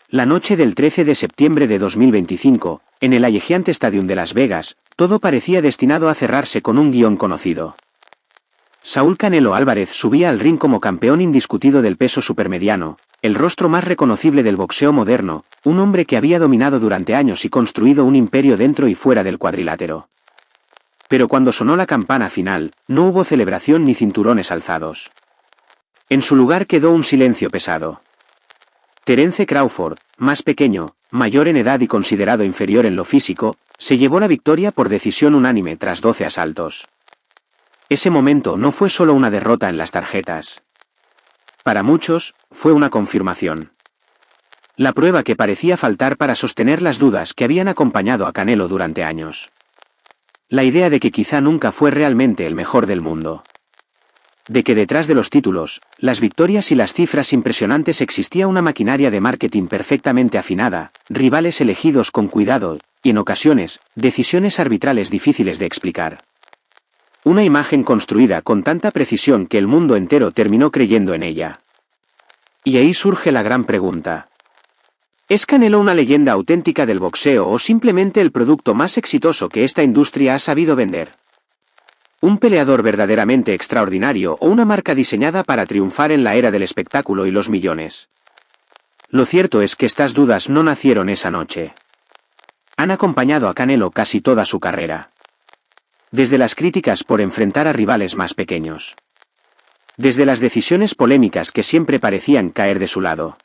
La noche del 13 de septiembre de 2025, en el Allegiant Stadium de Las Vegas, todo parecía destinado a cerrarse con un guión conocido. Saúl Canelo Álvarez subía al ring como campeón indiscutido del peso supermediano, el rostro más reconocible del boxeo moderno, un hombre que había dominado durante años y construido un imperio dentro y fuera del cuadrilátero. Pero cuando sonó la campana final, no hubo celebración ni cinturones alzados. En su lugar quedó un silencio pesado. Terence Crawford, más pequeño, mayor en edad y considerado inferior en lo físico, se llevó la victoria por decisión unánime tras 12 asaltos. Ese momento no fue solo una derrota en las tarjetas. Para muchos, fue una confirmación. La prueba que parecía faltar para sostener las dudas que habían acompañado a Canelo durante años. La idea de que quizá nunca fue realmente el mejor del mundo. De que detrás de los títulos, las victorias y las cifras impresionantes existía una maquinaria de marketing perfectamente afinada, rivales elegidos con cuidado, y en ocasiones, decisiones arbitrales difíciles de explicar. Una imagen construida con tanta precisión que el mundo entero terminó creyendo en ella. Y ahí surge la gran pregunta. ¿Es Canelo una leyenda auténtica del boxeo o simplemente el producto más exitoso que esta industria ha sabido vender? ¿Un peleador verdaderamente extraordinario o una marca diseñada para triunfar en la era del espectáculo y los millones? Lo cierto es que estas dudas no nacieron esa noche. Han acompañado a Canelo casi toda su carrera. Desde las críticas por enfrentar a rivales más pequeños. Desde las decisiones polémicas que siempre parecían caer de su lado.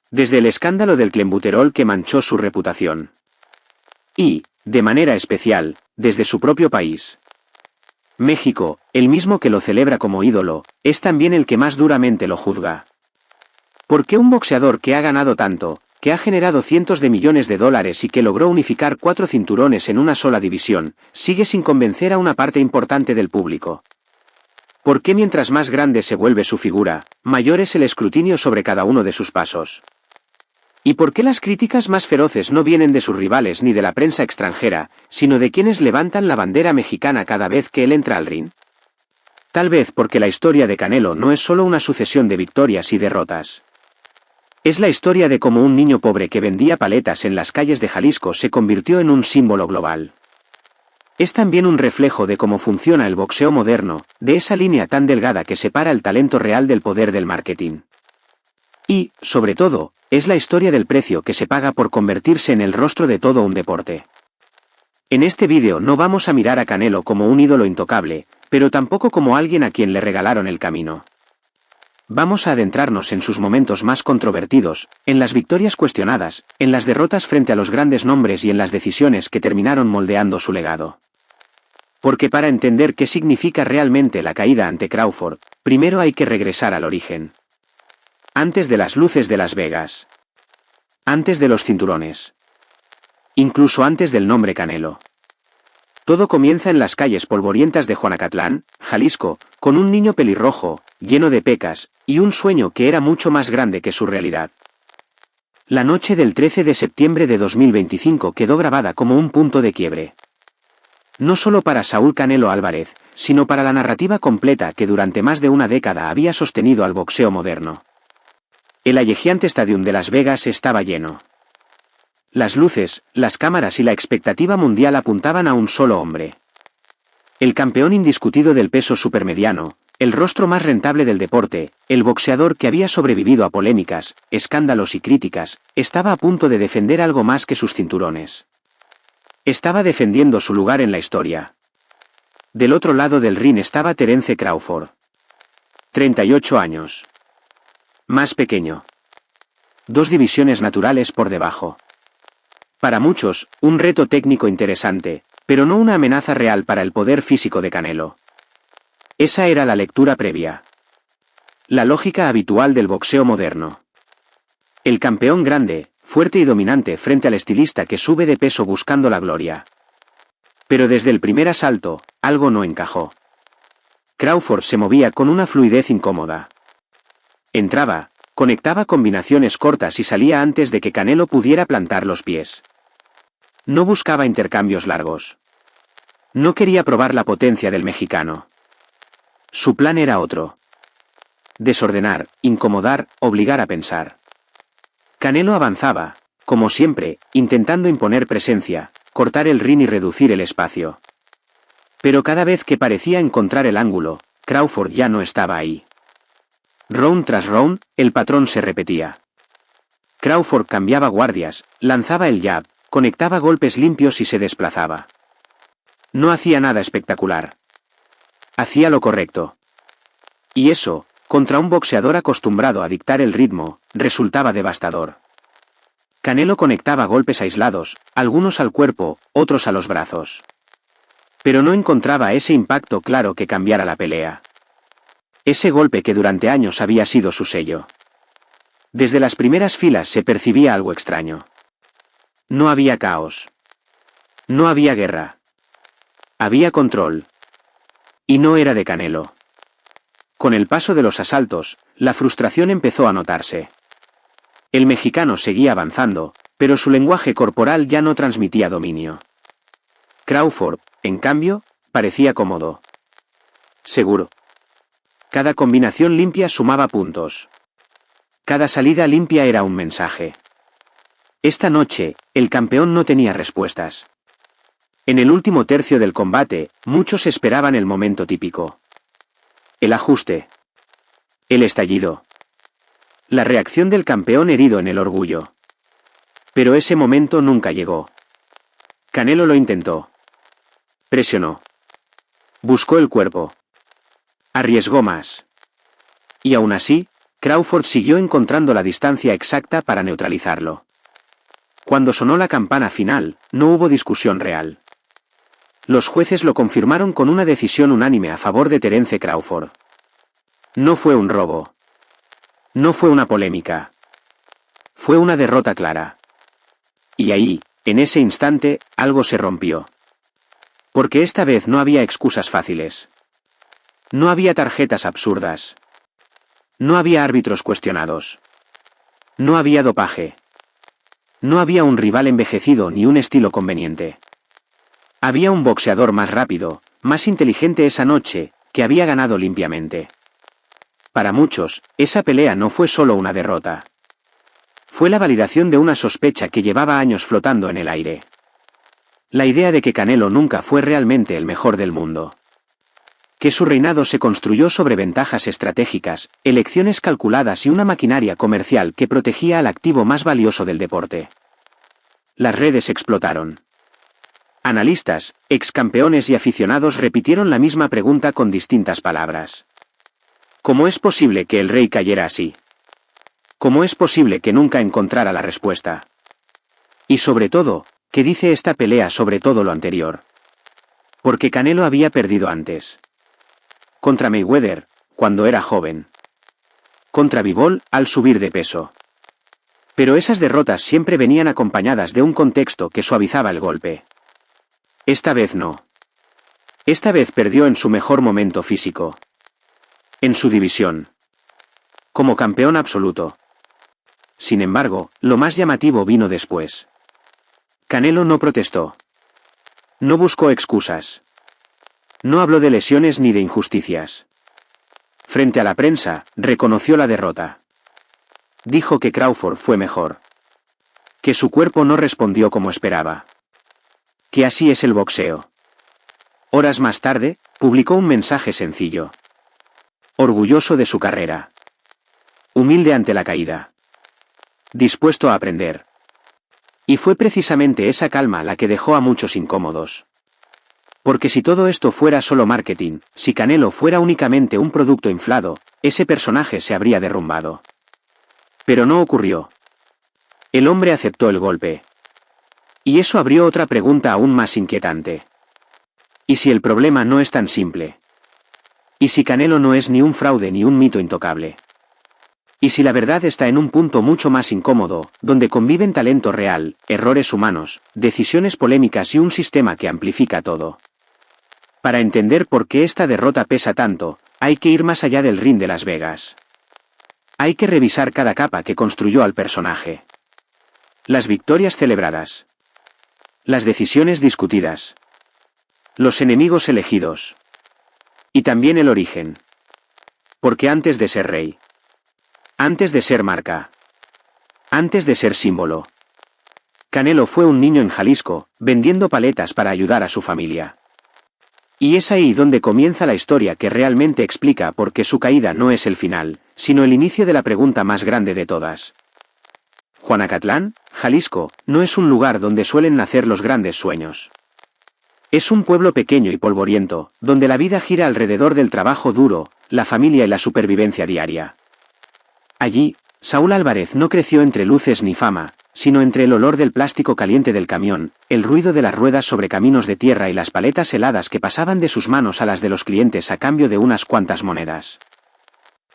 Desde el escándalo del clenbuterol que manchó su reputación. Y, de manera especial, desde su propio país. México, el mismo que lo celebra como ídolo, es también el que más duramente lo juzga. ¿Por qué un boxeador que ha ganado tanto, que ha generado cientos de millones de dólares y que logró unificar 4 cinturones en una sola división, sigue sin convencer a una parte importante del público? ¿Por qué mientras más grande se vuelve su figura, mayor es el escrutinio sobre cada uno de sus pasos? ¿Y por qué las críticas más feroces no vienen de sus rivales ni de la prensa extranjera, sino de quienes levantan la bandera mexicana cada vez que él entra al ring? Tal vez porque la historia de Canelo no es solo una sucesión de victorias y derrotas. Es la historia de cómo un niño pobre que vendía paletas en las calles de Jalisco se convirtió en un símbolo global. Es también un reflejo de cómo funciona el boxeo moderno, de esa línea tan delgada que separa el talento real del poder del marketing. Y, sobre todo, es la historia del precio que se paga por convertirse en el rostro de todo un deporte. En este vídeo no vamos a mirar a Canelo como un ídolo intocable, pero tampoco como alguien a quien le regalaron el camino. Vamos a adentrarnos en sus momentos más controvertidos, en las victorias cuestionadas, en las derrotas frente a los grandes nombres y en las decisiones que terminaron moldeando su legado. Porque para entender qué significa realmente la caída ante Crawford, primero hay que regresar al origen. Antes de las luces de Las Vegas. Antes de los cinturones. Incluso antes del nombre Canelo. Todo comienza en las calles polvorientas de Juanacatlán, Jalisco, con un niño pelirrojo, lleno de pecas, y un sueño que era mucho más grande que su realidad. La noche del 13 de septiembre de 2025 quedó grabada como un punto de quiebre. No solo para Saúl Canelo Álvarez, sino para la narrativa completa que durante más de una década había sostenido al boxeo moderno. El Allegiant Stadium de Las Vegas estaba lleno. Las luces, las cámaras y la expectativa mundial apuntaban a un solo hombre. El campeón indiscutido del peso supermediano, el rostro más rentable del deporte, el boxeador que había sobrevivido a polémicas, escándalos y críticas, estaba a punto de defender algo más que sus cinturones. Estaba defendiendo su lugar en la historia. Del otro lado del ring estaba Terence Crawford. 38 años. Más pequeño. 2 divisiones naturales por debajo. Para muchos, un reto técnico interesante, pero no una amenaza real para el poder físico de Canelo. Esa era la lectura previa. La lógica habitual del boxeo moderno. El campeón grande, fuerte y dominante frente al estilista que sube de peso buscando la gloria. Pero desde el primer asalto, algo no encajó. Crawford se movía con una fluidez incómoda. Entraba, conectaba combinaciones cortas y salía antes de que Canelo pudiera plantar los pies. No buscaba intercambios largos. No quería probar la potencia del mexicano. Su plan era otro. Desordenar, incomodar, obligar a pensar. Canelo avanzaba, como siempre, intentando imponer presencia, cortar el ring y reducir el espacio. Pero cada vez que parecía encontrar el ángulo, Crawford ya no estaba ahí. Round tras round, el patrón se repetía. Crawford cambiaba guardias, lanzaba el jab, conectaba golpes limpios y se desplazaba. No hacía nada espectacular. Hacía lo correcto. Y eso, contra un boxeador acostumbrado a dictar el ritmo, resultaba devastador. Canelo conectaba golpes aislados, algunos al cuerpo, otros a los brazos. Pero no encontraba ese impacto claro que cambiara la pelea. Ese golpe que durante años había sido su sello. Desde las primeras filas se percibía algo extraño. No había caos. No había guerra. Había control. Y no era de Canelo. Con el paso de los asaltos, la frustración empezó a notarse. El mexicano seguía avanzando, pero su lenguaje corporal ya no transmitía dominio. Crawford, en cambio, parecía cómodo. Seguro. Cada combinación limpia sumaba puntos. Cada salida limpia era un mensaje. Esta noche, el campeón no tenía respuestas. En el último tercio del combate, muchos esperaban el momento típico. El ajuste. El estallido. La reacción del campeón herido en el orgullo. Pero ese momento nunca llegó. Canelo lo intentó. Presionó. Buscó el cuerpo. Arriesgó más. Y aún así, Crawford siguió encontrando la distancia exacta para neutralizarlo. Cuando sonó la campana final, no hubo discusión real. Los jueces lo confirmaron con una decisión unánime a favor de Terence Crawford. No fue un robo. No fue una polémica. Fue una derrota clara. Y ahí, en ese instante, algo se rompió. Porque esta vez no había excusas fáciles. No había tarjetas absurdas. No había árbitros cuestionados. No había dopaje. No había un rival envejecido ni un estilo conveniente. Había un boxeador más rápido, más inteligente esa noche, que había ganado limpiamente. Para muchos, esa pelea no fue solo una derrota. Fue la validación de una sospecha que llevaba años flotando en el aire. La idea de que Canelo nunca fue realmente el mejor del mundo. Que su reinado se construyó sobre ventajas estratégicas, elecciones calculadas y una maquinaria comercial que protegía al activo más valioso del deporte. Las redes explotaron. Analistas, excampeones y aficionados repitieron la misma pregunta con distintas palabras. ¿Cómo es posible que el rey cayera así? ¿Cómo es posible que nunca encontrara la respuesta? Y sobre todo, ¿qué dice esta pelea sobre todo lo anterior? Porque Canelo había perdido antes. Contra Mayweather, cuando era joven. Contra Bivol, al subir de peso. Pero esas derrotas siempre venían acompañadas de un contexto que suavizaba el golpe. Esta vez no. Esta vez perdió en su mejor momento físico. En su división. Como campeón absoluto. Sin embargo, lo más llamativo vino después. Canelo no protestó. No buscó excusas. No habló de lesiones ni de injusticias. Frente a la prensa, reconoció la derrota. Dijo que Crawford fue mejor. Que su cuerpo no respondió como esperaba. Que así es el boxeo. Horas más tarde, publicó un mensaje sencillo. Orgulloso de su carrera. Humilde ante la caída. Dispuesto a aprender. Y fue precisamente esa calma la que dejó a muchos incómodos. Porque si todo esto fuera solo marketing, si Canelo fuera únicamente un producto inflado, ese personaje se habría derrumbado. Pero no ocurrió. El hombre aceptó el golpe. Y eso abrió otra pregunta aún más inquietante. ¿Y si el problema no es tan simple? ¿Y si Canelo no es ni un fraude ni un mito intocable? ¿Y si la verdad está en un punto mucho más incómodo, donde conviven talento real, errores humanos, decisiones polémicas y un sistema que amplifica todo? Para entender por qué esta derrota pesa tanto, hay que ir más allá del ring de Las Vegas. Hay que revisar cada capa que construyó al personaje. Las victorias celebradas. Las decisiones discutidas. Los enemigos elegidos. Y también el origen. Porque antes de ser rey. Antes de ser marca. Antes de ser símbolo. Canelo fue un niño en Jalisco, vendiendo paletas para ayudar a su familia. Y es ahí donde comienza la historia que realmente explica por qué su caída no es el final, sino el inicio de la pregunta más grande de todas. Juanacatlán, Jalisco, no es un lugar donde suelen nacer los grandes sueños. Es un pueblo pequeño y polvoriento, donde la vida gira alrededor del trabajo duro, la familia y la supervivencia diaria. Allí, Saúl Álvarez no creció entre luces ni fama, sino entre el olor del plástico caliente del camión, el ruido de las ruedas sobre caminos de tierra y las paletas heladas que pasaban de sus manos a las de los clientes a cambio de unas cuantas monedas.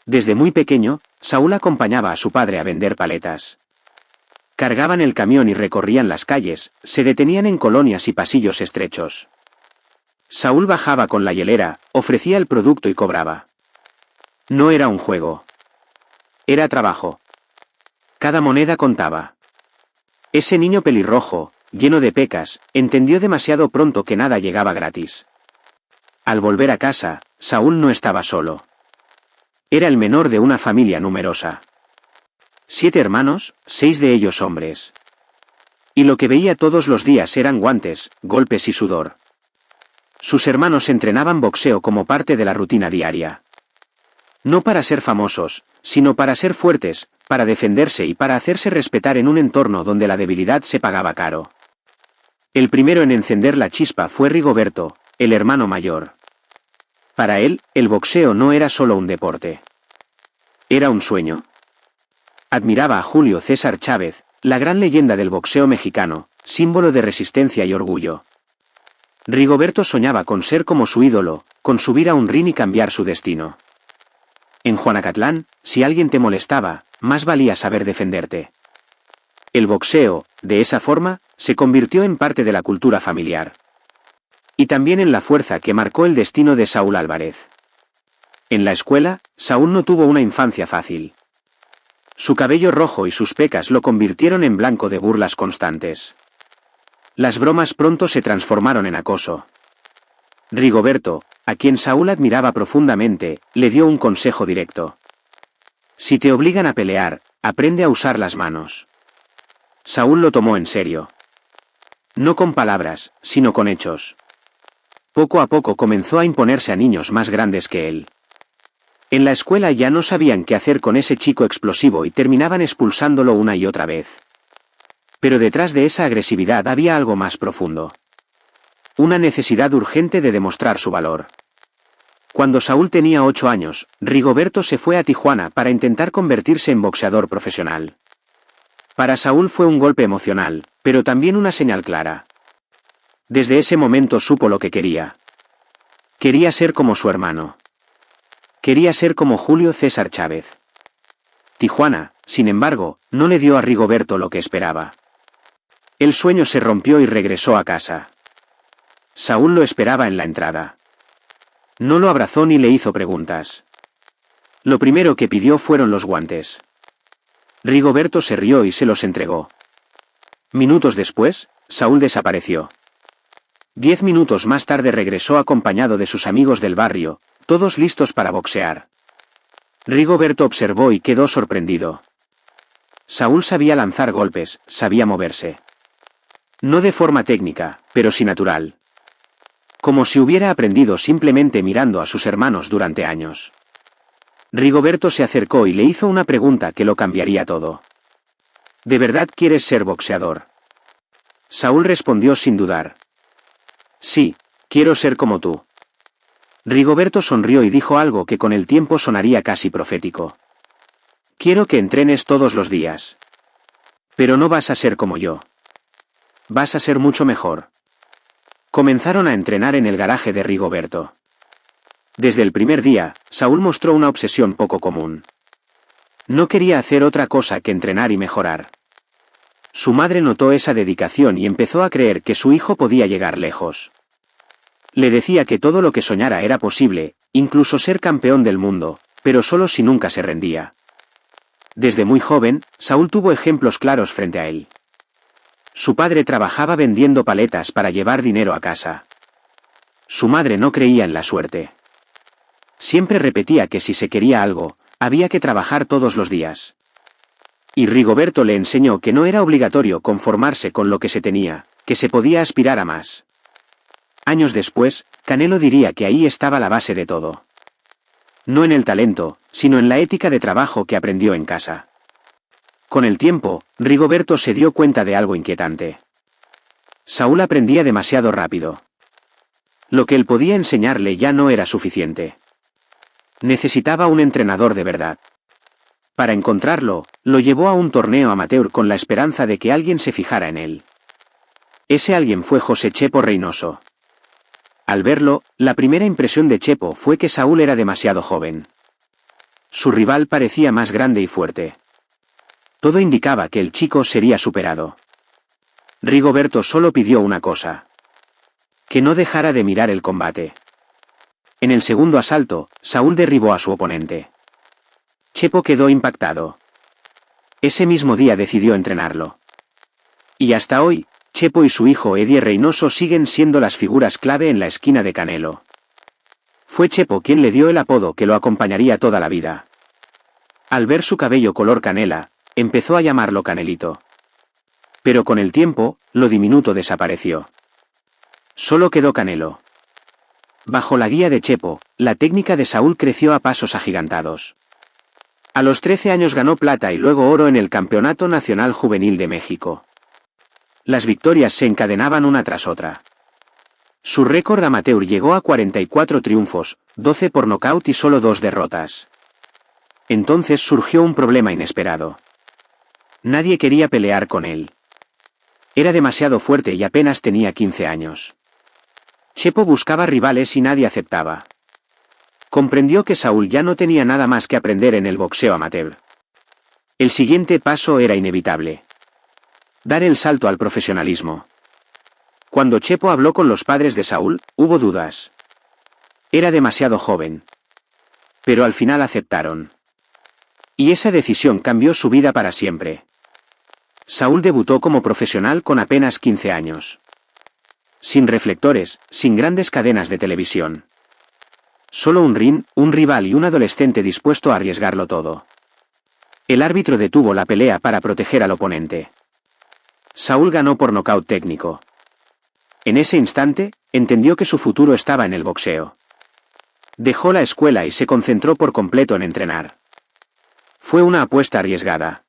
Desde muy pequeño, Saúl acompañaba a su padre a vender paletas. Cargaban el camión y recorrían las calles, se detenían en colonias y pasillos estrechos. Saúl bajaba con la hielera, ofrecía el producto y cobraba. No era un juego. Era trabajo. Cada moneda contaba. Ese niño pelirrojo, lleno de pecas, entendió demasiado pronto que nada llegaba gratis. Al volver a casa, Saúl no estaba solo. Era el menor de una familia numerosa. 7 hermanos, 6 de ellos hombres. Y lo que veía todos los días eran guantes, golpes y sudor. Sus hermanos entrenaban boxeo como parte de la rutina diaria. No para ser famosos, sino para ser fuertes, para defenderse y para hacerse respetar en un entorno donde la debilidad se pagaba caro. El primero en encender la chispa fue Rigoberto, el hermano mayor. Para él, el boxeo no era solo un deporte. Era un sueño. Admiraba a Julio César Chávez, la gran leyenda del boxeo mexicano, símbolo de resistencia y orgullo. Rigoberto soñaba con ser como su ídolo, con subir a un ring y cambiar su destino. En Juanacatlán, si alguien te molestaba, más valía saber defenderte. El boxeo, de esa forma, se convirtió en parte de la cultura familiar. Y también en la fuerza que marcó el destino de Saúl Álvarez. En la escuela, Saúl no tuvo una infancia fácil. Su cabello rojo y sus pecas lo convirtieron en blanco de burlas constantes. Las bromas pronto se transformaron en acoso. Rigoberto, a quien Saúl admiraba profundamente, le dio un consejo directo. Si te obligan a pelear, aprende a usar las manos. Saúl lo tomó en serio. No con palabras, sino con hechos. Poco a poco comenzó a imponerse a niños más grandes que él. En la escuela ya no sabían qué hacer con ese chico explosivo y terminaban expulsándolo una y otra vez. Pero detrás de esa agresividad había algo más profundo. Una necesidad urgente de demostrar su valor. Cuando Saúl tenía 8 años, Rigoberto se fue a Tijuana para intentar convertirse en boxeador profesional. Para Saúl fue un golpe emocional, pero también una señal clara. Desde ese momento supo lo que quería. Quería ser como su hermano. Quería ser como Julio César Chávez. Tijuana, sin embargo, no le dio a Rigoberto lo que esperaba. El sueño se rompió y regresó a casa. Saúl lo esperaba en la entrada. No lo abrazó ni le hizo preguntas. Lo primero que pidió fueron los guantes. Rigoberto se rió y se los entregó. Minutos después, Saúl desapareció. 10 minutos más tarde regresó acompañado de sus amigos del barrio, todos listos para boxear. Rigoberto observó y quedó sorprendido. Saúl sabía lanzar golpes, sabía moverse. No de forma técnica, pero sí natural. Como si hubiera aprendido simplemente mirando a sus hermanos durante años. Rigoberto se acercó y le hizo una pregunta que lo cambiaría todo. ¿De verdad quieres ser boxeador? Saúl respondió sin dudar. Sí, quiero ser como tú. Rigoberto sonrió y dijo algo que con el tiempo sonaría casi profético. Quiero que entrenes todos los días. Pero no vas a ser como yo. Vas a ser mucho mejor. Comenzaron a entrenar en el garaje de Rigoberto. Desde el primer día, Saúl mostró una obsesión poco común. No quería hacer otra cosa que entrenar y mejorar. Su madre notó esa dedicación y empezó a creer que su hijo podía llegar lejos. Le decía que todo lo que soñara era posible, incluso ser campeón del mundo, pero solo si nunca se rendía. Desde muy joven, Saúl tuvo ejemplos claros frente a él. Su padre trabajaba vendiendo paletas para llevar dinero a casa. Su madre no creía en la suerte. Siempre repetía que si se quería algo, había que trabajar todos los días. Y Rigoberto le enseñó que no era obligatorio conformarse con lo que se tenía, que se podía aspirar a más. Años después, Canelo diría que ahí estaba la base de todo. No en el talento, sino en la ética de trabajo que aprendió en casa. Con el tiempo, Rigoberto se dio cuenta de algo inquietante. Saúl aprendía demasiado rápido. Lo que él podía enseñarle ya no era suficiente. Necesitaba un entrenador de verdad. Para encontrarlo, lo llevó a un torneo amateur con la esperanza de que alguien se fijara en él. Ese alguien fue José Chepo Reynoso. Al verlo, la primera impresión de Chepo fue que Saúl era demasiado joven. Su rival parecía más grande y fuerte. Todo indicaba que el chico sería superado. Rigoberto solo pidió una cosa: que no dejara de mirar el combate. En el segundo asalto, Saúl derribó a su oponente. Chepo quedó impactado. Ese mismo día decidió entrenarlo. Y hasta hoy, Chepo y su hijo Eddie Reynoso siguen siendo las figuras clave en la esquina de Canelo. Fue Chepo quien le dio el apodo que lo acompañaría toda la vida. Al ver su cabello color canela, empezó a llamarlo Canelito. Pero con el tiempo, lo diminuto desapareció. Solo quedó Canelo. Bajo la guía de Chepo, la técnica de Saúl creció a pasos agigantados. A los 13 años ganó plata y luego oro en el Campeonato Nacional Juvenil de México. Las victorias se encadenaban una tras otra. Su récord amateur llegó a 44 triunfos, 12 por nocaut y solo 2 derrotas. Entonces surgió un problema inesperado. Nadie quería pelear con él. Era demasiado fuerte y apenas tenía 15 años. Chepo buscaba rivales y nadie aceptaba. Comprendió que Saúl ya no tenía nada más que aprender en el boxeo amateur. El siguiente paso era inevitable: dar el salto al profesionalismo. Cuando Chepo habló con los padres de Saúl, hubo dudas. Era demasiado joven. Pero al final aceptaron. Y esa decisión cambió su vida para siempre. Saúl debutó como profesional con apenas 15 años. Sin reflectores, sin grandes cadenas de televisión. Solo un ring, un rival y un adolescente dispuesto a arriesgarlo todo. El árbitro detuvo la pelea para proteger al oponente. Saúl ganó por nocaut técnico. En ese instante, entendió que su futuro estaba en el boxeo. Dejó la escuela y se concentró por completo en entrenar. Fue una apuesta arriesgada.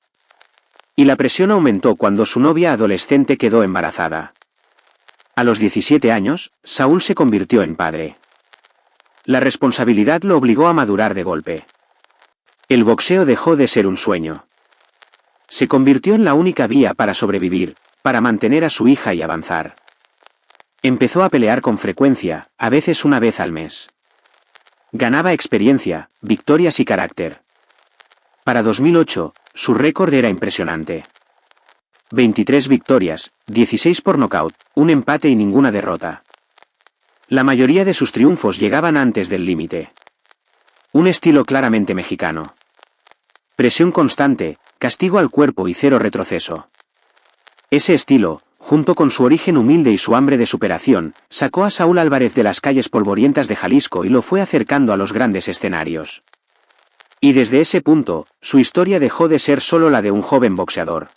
Y la presión aumentó cuando su novia adolescente quedó embarazada. A los 17 años, Saúl se convirtió en padre. La responsabilidad lo obligó a madurar de golpe. El boxeo dejó de ser un sueño. Se convirtió en la única vía para sobrevivir, para mantener a su hija y avanzar. Empezó a pelear con frecuencia, a veces una vez al mes. Ganaba experiencia, victorias y carácter. Para 2008, su récord era impresionante. 23 victorias, 16 por nocaut, un empate y ninguna derrota. La mayoría de sus triunfos llegaban antes del límite. Un estilo claramente mexicano. Presión constante, castigo al cuerpo y cero retroceso. Ese estilo, junto con su origen humilde y su hambre de superación, sacó a Saúl Álvarez de las calles polvorientas de Jalisco y lo fue acercando a los grandes escenarios. Y desde ese punto, su historia dejó de ser solo la de un joven boxeador.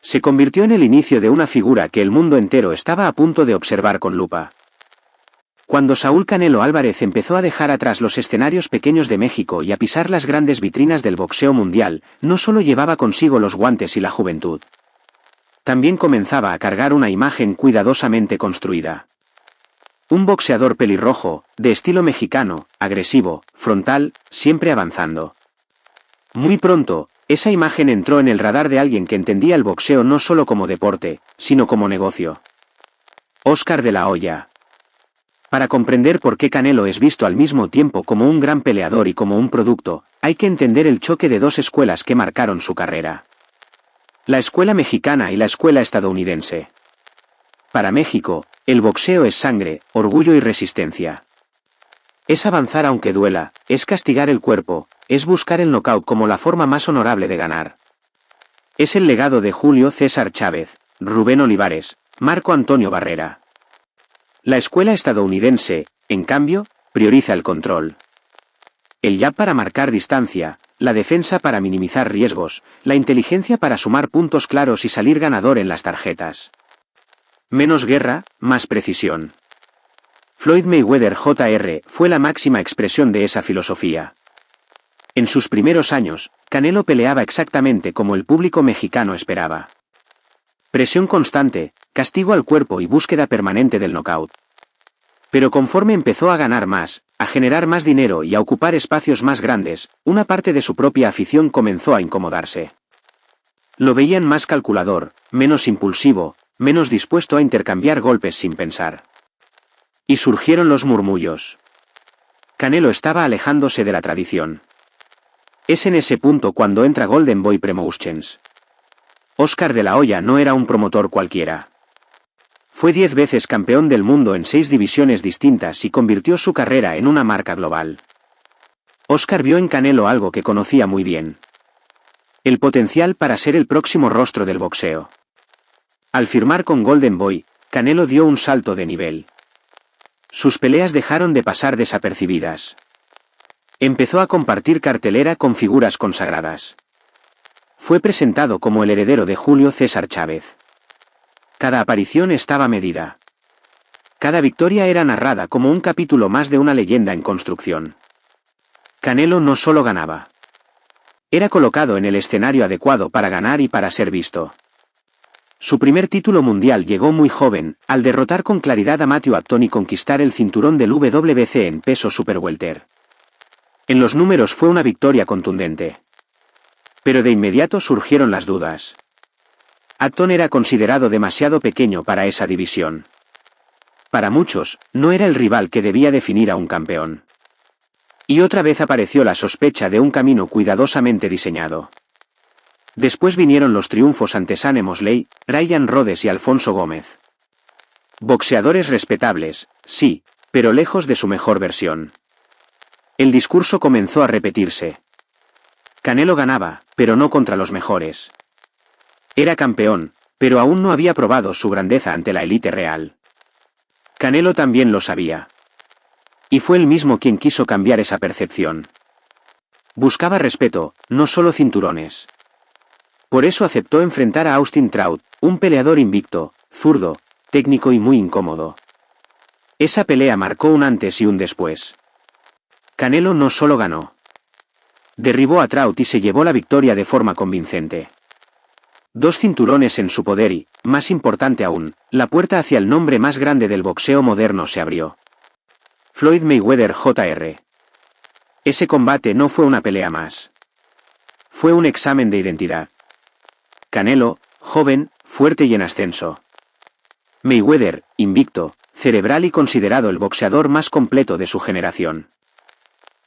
Se convirtió en el inicio de una figura que el mundo entero estaba a punto de observar con lupa. Cuando Saúl Canelo Álvarez empezó a dejar atrás los escenarios pequeños de México y a pisar las grandes vitrinas del boxeo mundial, no solo llevaba consigo los guantes y la juventud. También comenzaba a cargar una imagen cuidadosamente construida. Un boxeador pelirrojo, de estilo mexicano, agresivo, frontal, siempre avanzando. Muy pronto, esa imagen entró en el radar de alguien que entendía el boxeo no solo como deporte, sino como negocio. Óscar de la Hoya. Para comprender por qué Canelo es visto al mismo tiempo como un gran peleador y como un producto, hay que entender el choque de dos escuelas que marcaron su carrera. La escuela mexicana y la escuela estadounidense. Para México, el boxeo es sangre, orgullo y resistencia. Es avanzar aunque duela, es castigar el cuerpo, es buscar el nocaut como la forma más honorable de ganar. Es el legado de Julio César Chávez, Rubén Olivares, Marco Antonio Barrera. La escuela estadounidense, en cambio, prioriza el control. El jab para marcar distancia, la defensa para minimizar riesgos, la inteligencia para sumar puntos claros y salir ganador en las tarjetas. Menos guerra, más precisión. Floyd Mayweather Jr. fue la máxima expresión de esa filosofía. En sus primeros años, Canelo peleaba exactamente como el público mexicano esperaba. Presión constante, castigo al cuerpo y búsqueda permanente del knockout. Pero conforme empezó a ganar más, a generar más dinero y a ocupar espacios más grandes, una parte de su propia afición comenzó a incomodarse. Lo veían más calculador, menos impulsivo, menos dispuesto a intercambiar golpes sin pensar. Y surgieron los murmullos. Canelo estaba alejándose de la tradición. Es en ese punto cuando entra Golden Boy Promotions. Oscar de la Hoya no era un promotor cualquiera. Fue 10 veces campeón del mundo en 6 divisiones distintas y convirtió su carrera en una marca global. Oscar vio en Canelo algo que conocía muy bien. El potencial para ser el próximo rostro del boxeo. Al firmar con Golden Boy, Canelo dio un salto de nivel. Sus peleas dejaron de pasar desapercibidas. Empezó a compartir cartelera con figuras consagradas. Fue presentado como el heredero de Julio César Chávez. Cada aparición estaba medida. Cada victoria era narrada como un capítulo más de una leyenda en construcción. Canelo no solo ganaba. Era colocado en el escenario adecuado para ganar y para ser visto. Su primer título mundial llegó muy joven, al derrotar con claridad a Matthew Upton y conquistar el cinturón del WBC en peso superwelter. En los números fue una victoria contundente. Pero de inmediato surgieron las dudas. Upton era considerado demasiado pequeño para esa división. Para muchos, no era el rival que debía definir a un campeón. Y otra vez apareció la sospecha de un camino cuidadosamente diseñado. Después vinieron los triunfos ante Sean Mosley, Ryan Rhodes y Alfonso Gómez. Boxeadores respetables, sí, pero lejos de su mejor versión. El discurso comenzó a repetirse. Canelo ganaba, pero no contra los mejores. Era campeón, pero aún no había probado su grandeza ante la élite real. Canelo también lo sabía. Y fue él mismo quien quiso cambiar esa percepción. Buscaba respeto, no solo cinturones. Por eso aceptó enfrentar a Austin Trout, un peleador invicto, zurdo, técnico y muy incómodo. Esa pelea marcó un antes y un después. Canelo no solo ganó. Derribó a Trout y se llevó la victoria de forma convincente. 2 cinturones en su poder y, más importante aún, la puerta hacia el nombre más grande del boxeo moderno se abrió. Floyd Mayweather Jr. Ese combate no fue una pelea más. Fue un examen de identidad. Canelo, joven, fuerte y en ascenso. Mayweather, invicto, cerebral y considerado el boxeador más completo de su generación.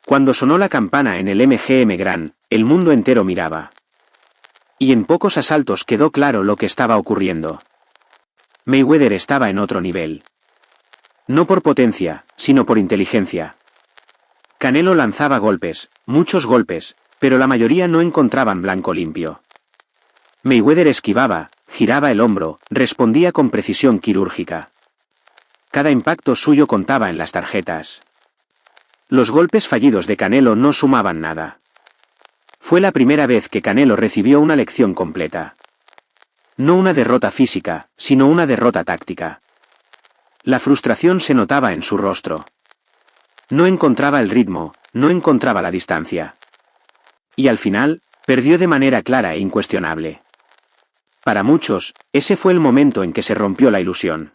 Cuando sonó la campana en el MGM Grand, el mundo entero miraba. Y en pocos asaltos quedó claro lo que estaba ocurriendo. Mayweather estaba en otro nivel. No por potencia, sino por inteligencia. Canelo lanzaba golpes, muchos golpes, pero la mayoría no encontraban blanco limpio. Mayweather esquivaba, giraba el hombro, respondía con precisión quirúrgica. Cada impacto suyo contaba en las tarjetas. Los golpes fallidos de Canelo no sumaban nada. Fue la primera vez que Canelo recibió una lección completa. No una derrota física, sino una derrota táctica. La frustración se notaba en su rostro. No encontraba el ritmo, no encontraba la distancia. Y al final, perdió de manera clara e incuestionable. Para muchos, ese fue el momento en que se rompió la ilusión.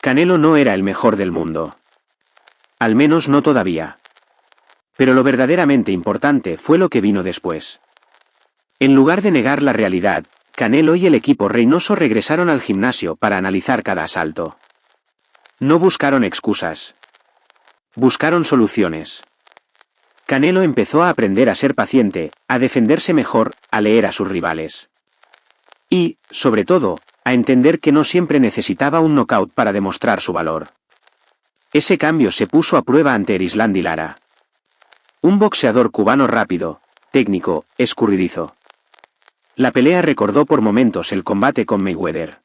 Canelo no era el mejor del mundo. Al menos no todavía. Pero lo verdaderamente importante fue lo que vino después. En lugar de negar la realidad, Canelo y el equipo Reynoso regresaron al gimnasio para analizar cada asalto. No buscaron excusas. Buscaron soluciones. Canelo empezó a aprender a ser paciente, a defenderse mejor, a leer a sus rivales. Y, sobre todo, a entender que no siempre necesitaba un knockout para demostrar su valor. Ese cambio se puso a prueba ante Erislandy Lara. Un boxeador cubano rápido, técnico, escurridizo. La pelea recordó por momentos el combate con Mayweather.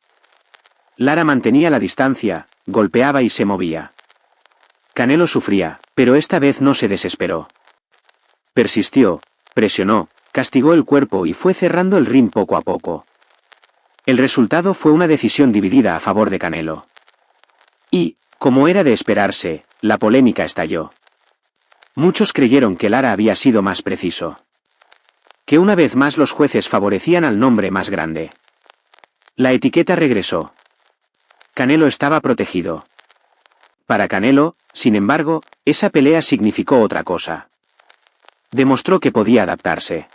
Lara mantenía la distancia, golpeaba y se movía. Canelo sufría, pero esta vez no se desesperó. Persistió, presionó, castigó el cuerpo y fue cerrando el ring poco a poco. El resultado fue una decisión dividida a favor de Canelo. Y, como era de esperarse, la polémica estalló. Muchos creyeron que Lara había sido más preciso. Que una vez más los jueces favorecían al nombre más grande. La etiqueta regresó. Canelo estaba protegido. Para Canelo, sin embargo, esa pelea significó otra cosa. Demostró que podía adaptarse.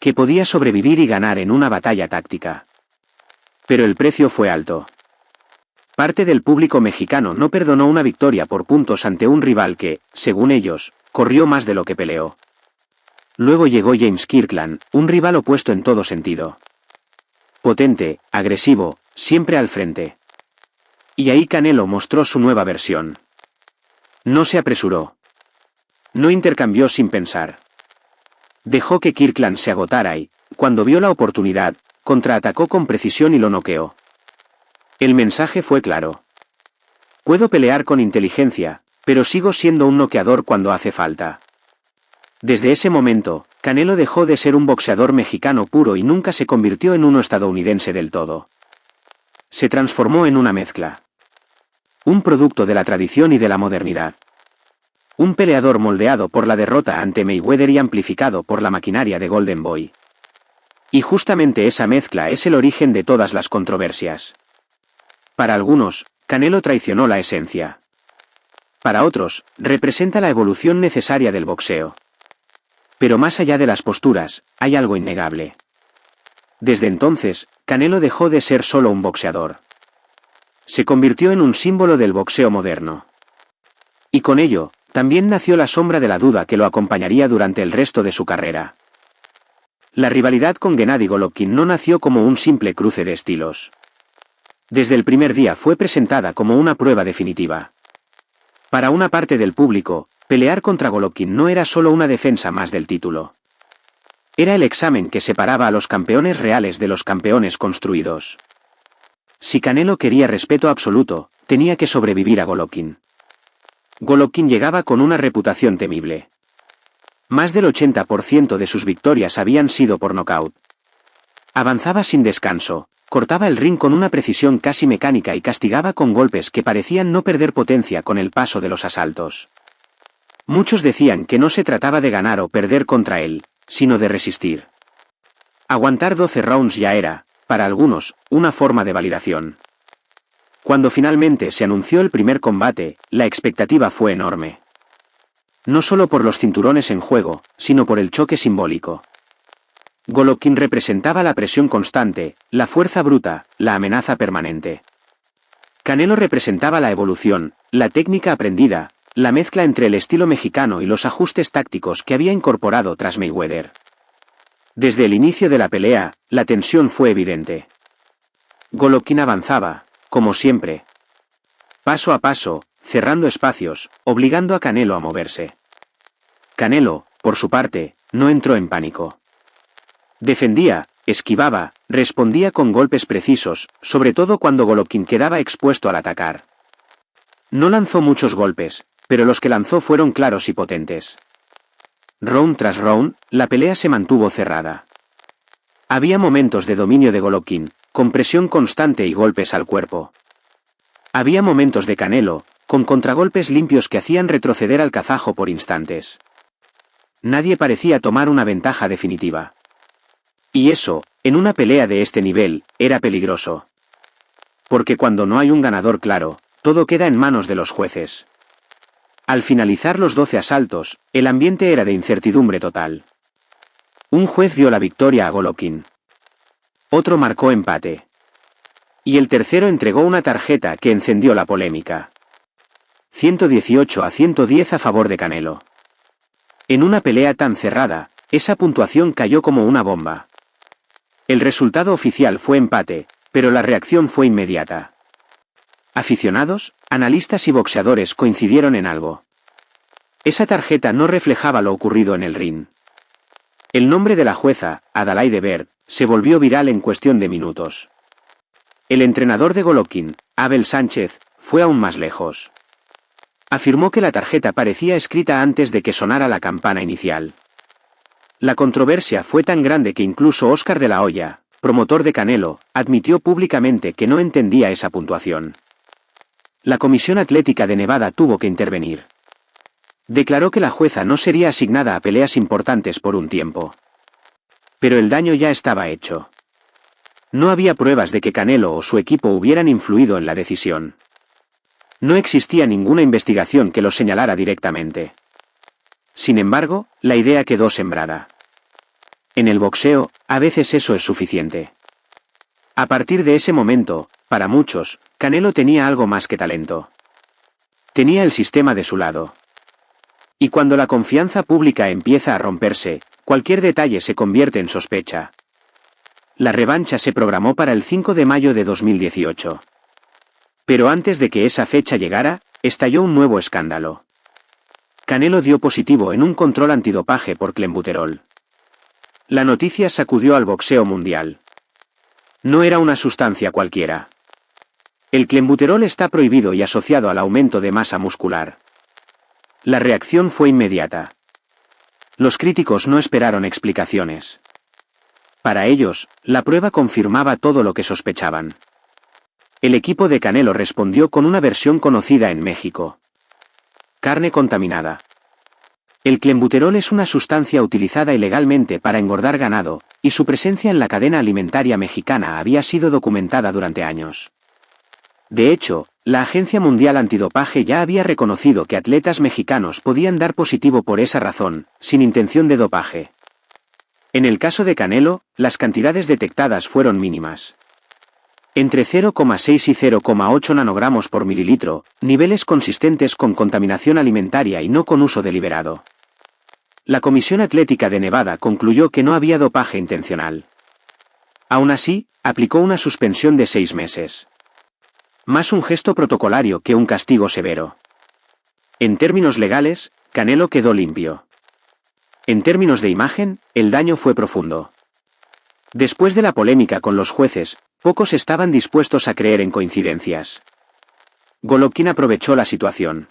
Que podía sobrevivir y ganar en una batalla táctica. Pero el precio fue alto. Parte del público mexicano no perdonó una victoria por puntos ante un rival que, según ellos, corrió más de lo que peleó. Luego llegó James Kirkland, un rival opuesto en todo sentido. Potente, agresivo, siempre al frente. Y ahí Canelo mostró su nueva versión. No se apresuró. No intercambió sin pensar. Dejó que Kirkland se agotara y, cuando vio la oportunidad, contraatacó con precisión y lo noqueó. El mensaje fue claro. Puedo pelear con inteligencia, pero sigo siendo un noqueador cuando hace falta. Desde ese momento, Canelo dejó de ser un boxeador mexicano puro y nunca se convirtió en uno estadounidense del todo. Se transformó en una mezcla. Un producto de la tradición y de la modernidad. Un peleador moldeado por la derrota ante Mayweather y amplificado por la maquinaria de Golden Boy. Y justamente esa mezcla es el origen de todas las controversias. Para algunos, Canelo traicionó la esencia. Para otros, representa la evolución necesaria del boxeo. Pero más allá de las posturas, hay algo innegable. Desde entonces, Canelo dejó de ser solo un boxeador. Se convirtió en un símbolo del boxeo moderno. Y con ello, también nació la sombra de la duda que lo acompañaría durante el resto de su carrera. La rivalidad con Gennady Golovkin no nació como un simple cruce de estilos. Desde el primer día fue presentada como una prueba definitiva. Para una parte del público, pelear contra Golovkin no era solo una defensa más del título. Era el examen que separaba a los campeones reales de los campeones construidos. Si Canelo quería respeto absoluto, tenía que sobrevivir a Golovkin. Golovkin llegaba con una reputación temible. Más del 80% de sus victorias habían sido por nocaut. Avanzaba sin descanso, cortaba el ring con una precisión casi mecánica y castigaba con golpes que parecían no perder potencia con el paso de los asaltos. Muchos decían que no se trataba de ganar o perder contra él, sino de resistir. Aguantar 12 rounds ya era, para algunos, una forma de validación. Cuando finalmente se anunció el primer combate, la expectativa fue enorme. No solo por los cinturones en juego, sino por el choque simbólico. Golovkin representaba la presión constante, la fuerza bruta, la amenaza permanente. Canelo representaba la evolución, la técnica aprendida, la mezcla entre el estilo mexicano y los ajustes tácticos que había incorporado tras Mayweather. Desde el inicio de la pelea, la tensión fue evidente. Golovkin avanzaba, como siempre. Paso a paso, cerrando espacios, obligando a Canelo a moverse. Canelo, por su parte, no entró en pánico. Defendía, esquivaba, respondía con golpes precisos, sobre todo cuando Golovkin quedaba expuesto al atacar. No lanzó muchos golpes, pero los que lanzó fueron claros y potentes. Round tras round, la pelea se mantuvo cerrada. Había momentos de dominio de Golovkin, con presión constante y golpes al cuerpo. Había momentos de Canelo, con contragolpes limpios que hacían retroceder al kazajo por instantes. Nadie parecía tomar una ventaja definitiva. Y eso, en una pelea de este nivel, era peligroso. Porque cuando no hay un ganador claro, todo queda en manos de los jueces. Al finalizar los 12 asaltos, el ambiente era de incertidumbre total. Un juez dio la victoria a Golovkin. Otro marcó empate. Y el tercero entregó una tarjeta que encendió la polémica. 118-110 a favor de Canelo. En una pelea tan cerrada, esa puntuación cayó como una bomba. El resultado oficial fue empate, pero la reacción fue inmediata. Aficionados, analistas y boxeadores coincidieron en algo. Esa tarjeta no reflejaba lo ocurrido en el ring. El nombre de la jueza, Adalaide Bert, se volvió viral en cuestión de minutos. El entrenador de Golovkin, Abel Sánchez, fue aún más lejos. Afirmó que la tarjeta parecía escrita antes de que sonara la campana inicial. La controversia fue tan grande que incluso Óscar de la Hoya, promotor de Canelo, admitió públicamente que no entendía esa puntuación. La Comisión Atlética de Nevada tuvo que intervenir. Declaró que la jueza no sería asignada a peleas importantes por un tiempo. Pero el daño ya estaba hecho. No había pruebas de que Canelo o su equipo hubieran influido en la decisión. No existía ninguna investigación que los señalara directamente. Sin embargo, la idea quedó sembrada. En el boxeo, a veces eso es suficiente. A partir de ese momento, para muchos, Canelo tenía algo más que talento. Tenía el sistema de su lado. Y cuando la confianza pública empieza a romperse, cualquier detalle se convierte en sospecha. La revancha se programó para el 5 de mayo de 2018. Pero antes de que esa fecha llegara, estalló un nuevo escándalo. Canelo dio positivo en un control antidopaje por clenbuterol. La noticia sacudió al boxeo mundial. No era una sustancia cualquiera. El clenbuterol está prohibido y asociado al aumento de masa muscular. La reacción fue inmediata. Los críticos no esperaron explicaciones. Para ellos, la prueba confirmaba todo lo que sospechaban. El equipo de Canelo respondió con una versión conocida en México. Carne contaminada. El clenbuterol es una sustancia utilizada ilegalmente para engordar ganado, y su presencia en la cadena alimentaria mexicana había sido documentada durante años. De hecho, la Agencia Mundial Antidopaje ya había reconocido que atletas mexicanos podían dar positivo por esa razón, sin intención de dopaje. En el caso de Canelo, las cantidades detectadas fueron mínimas. Entre 0,6 y 0,8 nanogramos por mililitro, niveles consistentes con contaminación alimentaria y no con uso deliberado. La Comisión Atlética de Nevada concluyó que no había dopaje intencional. Aún así, aplicó una suspensión de 6 meses. Más un gesto protocolario que un castigo severo. En términos legales, Canelo quedó limpio. En términos de imagen, el daño fue profundo. Después de la polémica con los jueces, pocos estaban dispuestos a creer en coincidencias. Golovkin aprovechó la situación.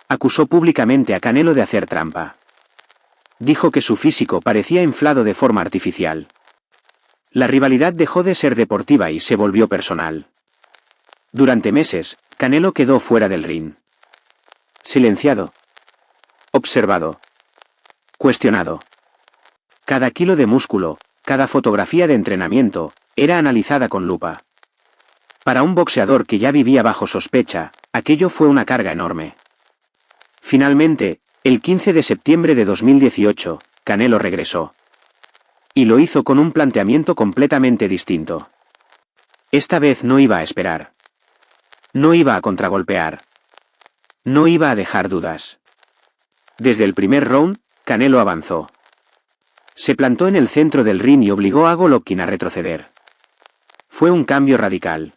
Acusó públicamente a Canelo de hacer trampa. Dijo que su físico parecía inflado de forma artificial. La rivalidad dejó de ser deportiva y se volvió personal. Durante meses, Canelo quedó fuera del ring. Silenciado. Observado. Cuestionado. Cada kilo de músculo, cada fotografía de entrenamiento, era analizada con lupa. Para un boxeador que ya vivía bajo sospecha, aquello fue una carga enorme. Finalmente, el 15 de septiembre de 2018, Canelo regresó. Y lo hizo con un planteamiento completamente distinto. Esta vez no iba a esperar. No iba a contragolpear. No iba a dejar dudas. Desde el primer round, Canelo avanzó. Se plantó en el centro del ring y obligó a Golovkin a retroceder. Fue un cambio radical.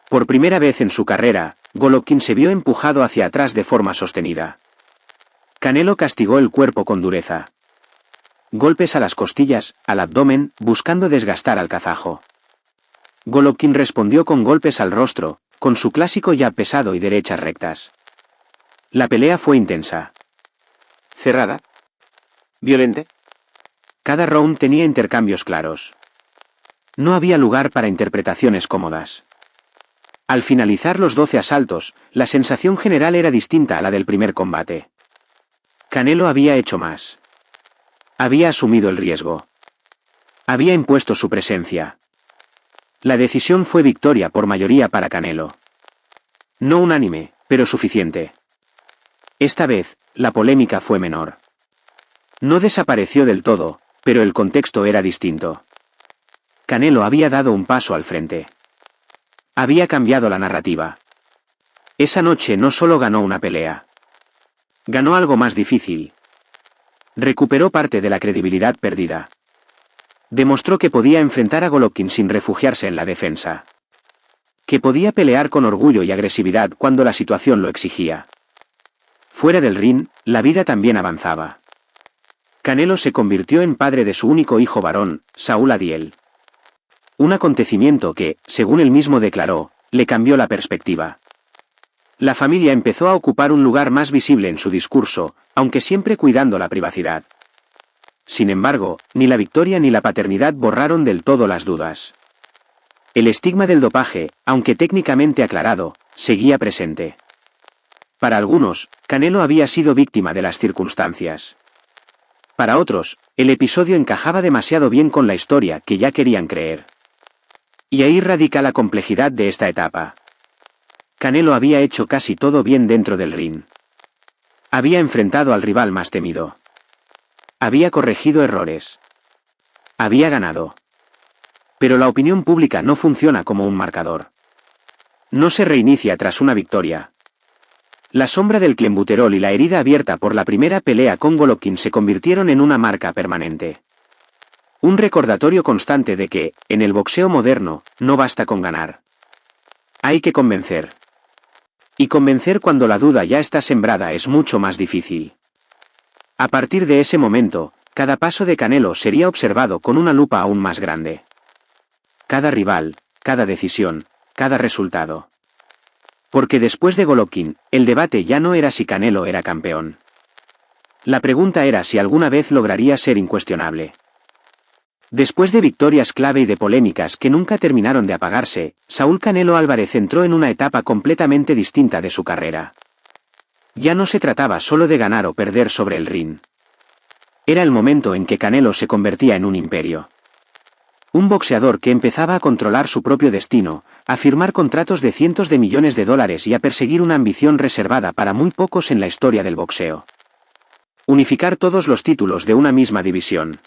Por primera vez en su carrera, Golovkin se vio empujado hacia atrás de forma sostenida. Canelo castigó el cuerpo con dureza. Golpes a las costillas, al abdomen, buscando desgastar al kazajo. Golovkin respondió con golpes al rostro, con su clásico jab pesado y derechas rectas. La pelea fue intensa. Cerrada. Violenta. Cada round tenía intercambios claros. No había lugar para interpretaciones cómodas. Al finalizar los 12 asaltos, la sensación general era distinta a la del primer combate. Canelo había hecho más. Había asumido el riesgo. Había impuesto su presencia. La decisión fue victoria por mayoría para Canelo. No unánime, pero suficiente. Esta vez, la polémica fue menor. No desapareció del todo, pero el contexto era distinto. Canelo había dado un paso al frente. Había cambiado la narrativa. Esa noche no solo ganó una pelea. Ganó algo más difícil. Recuperó parte de la credibilidad perdida. Demostró que podía enfrentar a Golovkin sin refugiarse en la defensa. Que podía pelear con orgullo y agresividad cuando la situación lo exigía. Fuera del ring, la vida también avanzaba. Canelo se convirtió en padre de su único hijo varón, Saúl Adiel. Un acontecimiento que, según él mismo declaró, le cambió la perspectiva. La familia empezó a ocupar un lugar más visible en su discurso, aunque siempre cuidando la privacidad. Sin embargo, ni la victoria ni la paternidad borraron del todo las dudas. El estigma del dopaje, aunque técnicamente aclarado, seguía presente. Para algunos, Canelo había sido víctima de las circunstancias. Para otros, el episodio encajaba demasiado bien con la historia que ya querían creer. Y ahí radica la complejidad de esta etapa. Canelo había hecho casi todo bien dentro del ring. Había enfrentado al rival más temido. Había corregido errores. Había ganado. Pero la opinión pública no funciona como un marcador. No se reinicia tras una victoria. La sombra del clenbuterol y la herida abierta por la primera pelea con Golovkin se convirtieron en una marca permanente. Un recordatorio constante de que, en el boxeo moderno, no basta con ganar. Hay que convencer. Y convencer cuando la duda ya está sembrada es mucho más difícil. A partir de ese momento, cada paso de Canelo sería observado con una lupa aún más grande. Cada rival, cada decisión, cada resultado. Porque después de Golovkin, el debate ya no era si Canelo era campeón. La pregunta era si alguna vez lograría ser incuestionable. Después de victorias clave y de polémicas que nunca terminaron de apagarse, Saúl Canelo Álvarez entró en una etapa completamente distinta de su carrera. Ya no se trataba solo de ganar o perder sobre el ring. Era el momento en que Canelo se convertía en un imperio. Un boxeador que empezaba a controlar su propio destino, a firmar contratos de cientos de millones de dólares y a perseguir una ambición reservada para muy pocos en la historia del boxeo. Unificar todos los títulos de una misma división.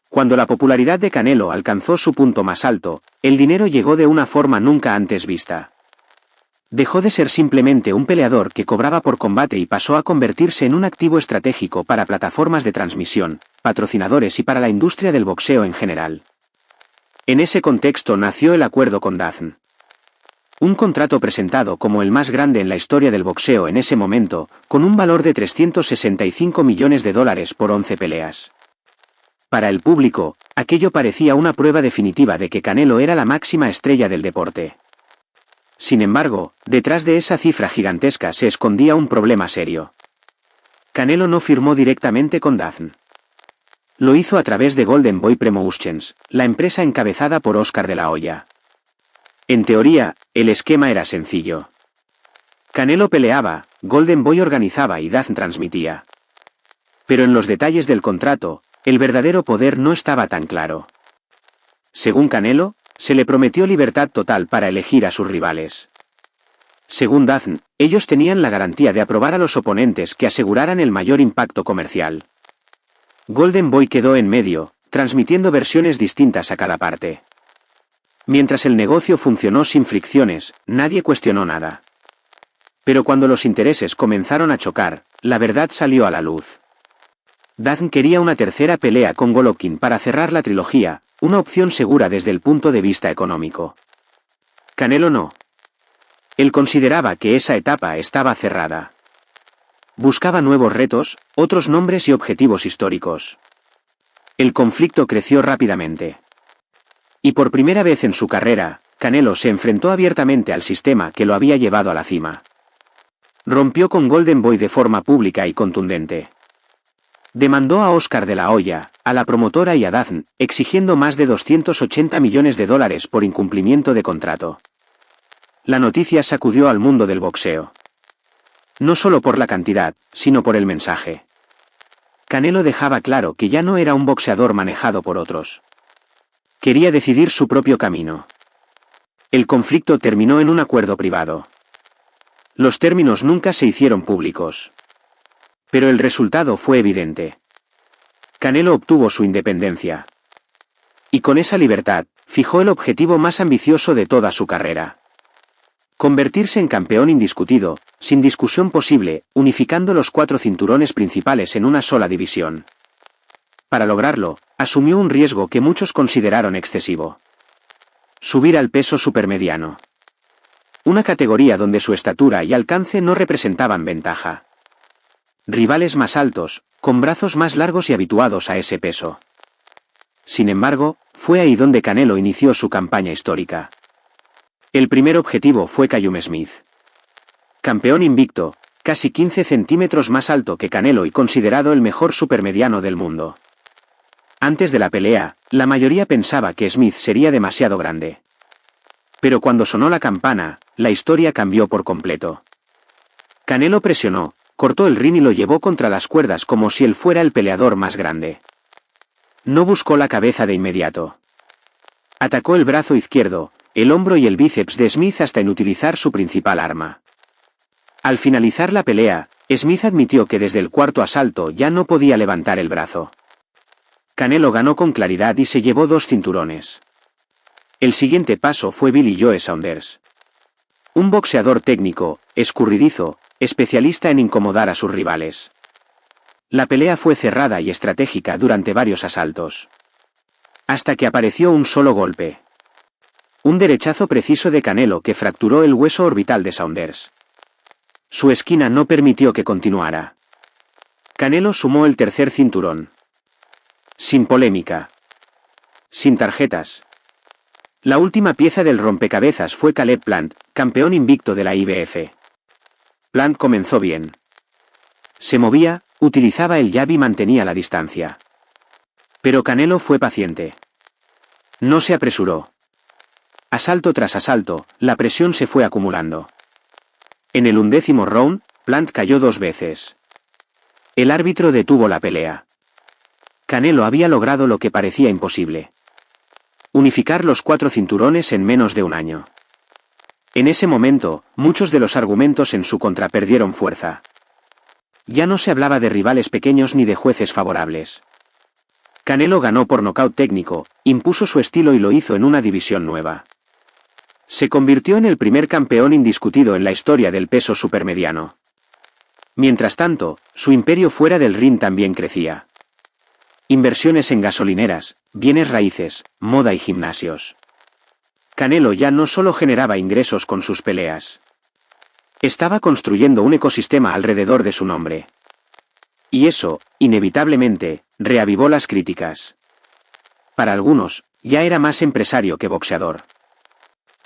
Cuando la popularidad de Canelo alcanzó su punto más alto, el dinero llegó de una forma nunca antes vista. Dejó de ser simplemente un peleador que cobraba por combate y pasó a convertirse en un activo estratégico para plataformas de transmisión, patrocinadores y para la industria del boxeo en general. En ese contexto nació el acuerdo con DAZN. Un contrato presentado como el más grande en la historia del boxeo en ese momento, con un valor de 365 millones de dólares por 11 peleas. Para el público, aquello parecía una prueba definitiva de que Canelo era la máxima estrella del deporte. Sin embargo, detrás de esa cifra gigantesca se escondía un problema serio. Canelo no firmó directamente con DAZN. Lo hizo a través de Golden Boy Promotions, la empresa encabezada por Oscar de la Hoya. En teoría, el esquema era sencillo. Canelo peleaba, Golden Boy organizaba y DAZN transmitía. Pero en los detalles del contrato, el verdadero poder no estaba tan claro. Según Canelo, se le prometió libertad total para elegir a sus rivales. Según DAZN, ellos tenían la garantía de aprobar a los oponentes que aseguraran el mayor impacto comercial. Golden Boy quedó en medio, transmitiendo versiones distintas a cada parte. Mientras el negocio funcionó sin fricciones, nadie cuestionó nada. Pero cuando los intereses comenzaron a chocar, la verdad salió a la luz. DAZN quería una tercera pelea con Golovkin para cerrar la trilogía, una opción segura desde el punto de vista económico. Canelo no. Él consideraba que esa etapa estaba cerrada. Buscaba nuevos retos, otros nombres y objetivos históricos. El conflicto creció rápidamente. Y por primera vez en su carrera, Canelo se enfrentó abiertamente al sistema que lo había llevado a la cima. Rompió con Golden Boy de forma pública y contundente. Demandó a Oscar de la Hoya, a la promotora y a DAZN, exigiendo más de 280 millones de dólares por incumplimiento de contrato. La noticia sacudió al mundo del boxeo. No solo por la cantidad, sino por el mensaje. Canelo dejaba claro que ya no era un boxeador manejado por otros. Quería decidir su propio camino. El conflicto terminó en un acuerdo privado. Los términos nunca se hicieron públicos. Pero el resultado fue evidente. Canelo obtuvo su independencia. Y con esa libertad, fijó el objetivo más ambicioso de toda su carrera. Convertirse en campeón indiscutido, sin discusión posible, unificando los 4 cinturones principales en una sola división. Para lograrlo, asumió un riesgo que muchos consideraron excesivo. Subir al peso supermediano. Una categoría donde su estatura y alcance no representaban ventaja. Rivales más altos, con brazos más largos y habituados a ese peso. Sin embargo, fue ahí donde Canelo inició su campaña histórica. El primer objetivo fue Callum Smith. Campeón invicto, casi 15 centímetros más alto que Canelo y considerado el mejor supermediano del mundo. Antes de la pelea, la mayoría pensaba que Smith sería demasiado grande. Pero cuando sonó la campana, la historia cambió por completo. Canelo presionó, cortó el ring y lo llevó contra las cuerdas como si él fuera el peleador más grande. No buscó la cabeza de inmediato. Atacó el brazo izquierdo, el hombro y el bíceps de Smith hasta inutilizar su principal arma. Al finalizar la pelea, Smith admitió que desde el cuarto asalto ya no podía levantar el brazo. Canelo ganó con claridad y se llevó 2 cinturones. El siguiente paso fue Billy Joe Saunders. Un boxeador técnico, escurridizo, especialista en incomodar a sus rivales. La pelea fue cerrada y estratégica durante varios asaltos. Hasta que apareció un solo golpe. Un derechazo preciso de Canelo que fracturó el hueso orbital de Saunders. Su esquina no permitió que continuara. Canelo sumó el tercer cinturón. Sin polémica. Sin tarjetas. La última pieza del rompecabezas fue Caleb Plant, campeón invicto de la IBF. Plant comenzó bien. Se movía, utilizaba el jab y mantenía la distancia. Pero Canelo fue paciente. No se apresuró. Asalto tras asalto, la presión se fue acumulando. En el 11º round, Plant cayó 2 veces. El árbitro detuvo la pelea. Canelo había logrado lo que parecía imposible. Unificar los 4 cinturones en menos de un año. En ese momento, muchos de los argumentos en su contra perdieron fuerza. Ya no se hablaba de rivales pequeños ni de jueces favorables. Canelo ganó por nocaut técnico, impuso su estilo y lo hizo en una división nueva. Se convirtió en el primer campeón indiscutido en la historia del peso supermediano. Mientras tanto, su imperio fuera del ring también crecía. Inversiones en gasolineras, bienes raíces, moda y gimnasios. Canelo ya no solo generaba ingresos con sus peleas. Estaba construyendo un ecosistema alrededor de su nombre. Y eso, inevitablemente, reavivó las críticas. Para algunos, ya era más empresario que boxeador.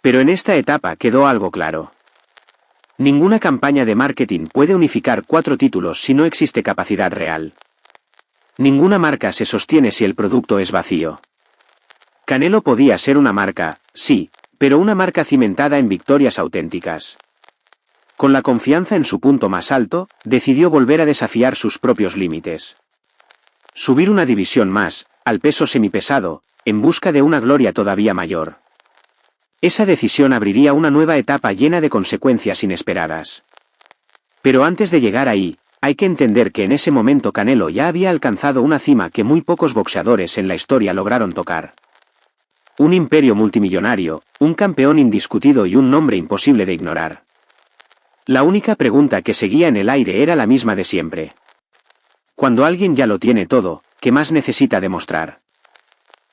Pero en esta etapa quedó algo claro. Ninguna campaña de marketing puede unificar 4 títulos si no existe capacidad real. Ninguna marca se sostiene si el producto es vacío. Canelo podía ser una marca, sí, pero una marca cimentada en victorias auténticas. Con la confianza en su punto más alto, decidió volver a desafiar sus propios límites. Subir una división más, al peso semipesado, en busca de una gloria todavía mayor. Esa decisión abriría una nueva etapa llena de consecuencias inesperadas. Pero antes de llegar ahí, hay que entender que en ese momento Canelo ya había alcanzado una cima que muy pocos boxeadores en la historia lograron tocar. Un imperio multimillonario, un campeón indiscutido y un nombre imposible de ignorar. La única pregunta que seguía en el aire era la misma de siempre. Cuando alguien ya lo tiene todo, ¿qué más necesita demostrar?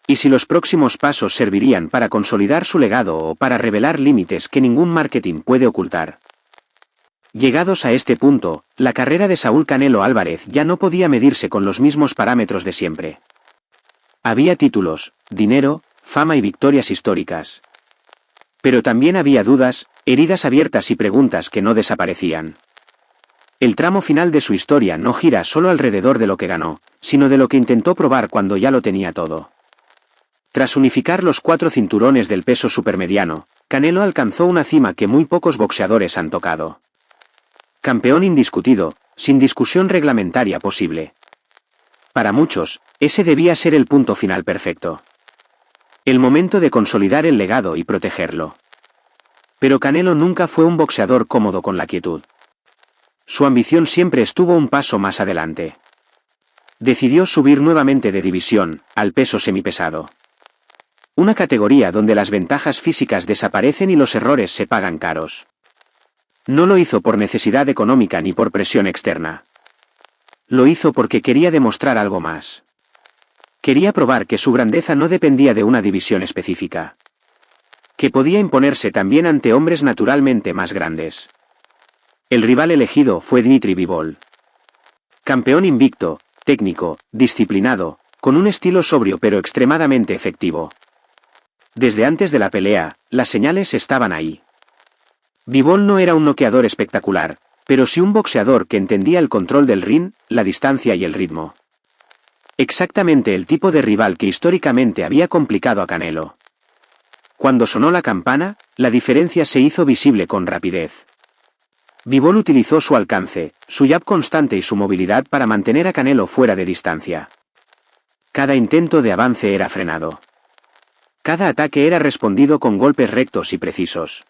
¿Y si los próximos pasos servirían para consolidar su legado o para revelar límites que ningún marketing puede ocultar? Llegados a este punto, la carrera de Saúl Canelo Álvarez ya no podía medirse con los mismos parámetros de siempre. Había títulos, dinero, fama y victorias históricas. Pero también había dudas, heridas abiertas y preguntas que no desaparecían. El tramo final de su historia no gira solo alrededor de lo que ganó, sino de lo que intentó probar cuando ya lo tenía todo. Tras unificar los 4 cinturones del peso supermediano, Canelo alcanzó una cima que muy pocos boxeadores han tocado. Campeón indiscutido, sin discusión reglamentaria posible. Para muchos, ese debía ser el punto final perfecto. El momento de consolidar el legado y protegerlo. Pero Canelo nunca fue un boxeador cómodo con la quietud. Su ambición siempre estuvo un paso más adelante. Decidió subir nuevamente de división, al peso semipesado. Una categoría donde las ventajas físicas desaparecen y los errores se pagan caros. No lo hizo por necesidad económica ni por presión externa. Lo hizo porque quería demostrar algo más. Quería probar que su grandeza no dependía de una división específica. Que podía imponerse también ante hombres naturalmente más grandes. El rival elegido fue Dmitry Bivol. Campeón invicto, técnico, disciplinado, con un estilo sobrio pero extremadamente efectivo. Desde antes de la pelea, las señales estaban ahí. Bivol no era un noqueador espectacular, pero sí un boxeador que entendía el control del ring, la distancia y el ritmo. Exactamente el tipo de rival que históricamente había complicado a Canelo. Cuando sonó la campana, la diferencia se hizo visible con rapidez. Bivol utilizó su alcance, su jab constante y su movilidad para mantener a Canelo fuera de distancia. Cada intento de avance era frenado. Cada ataque era respondido con golpes rectos y precisos.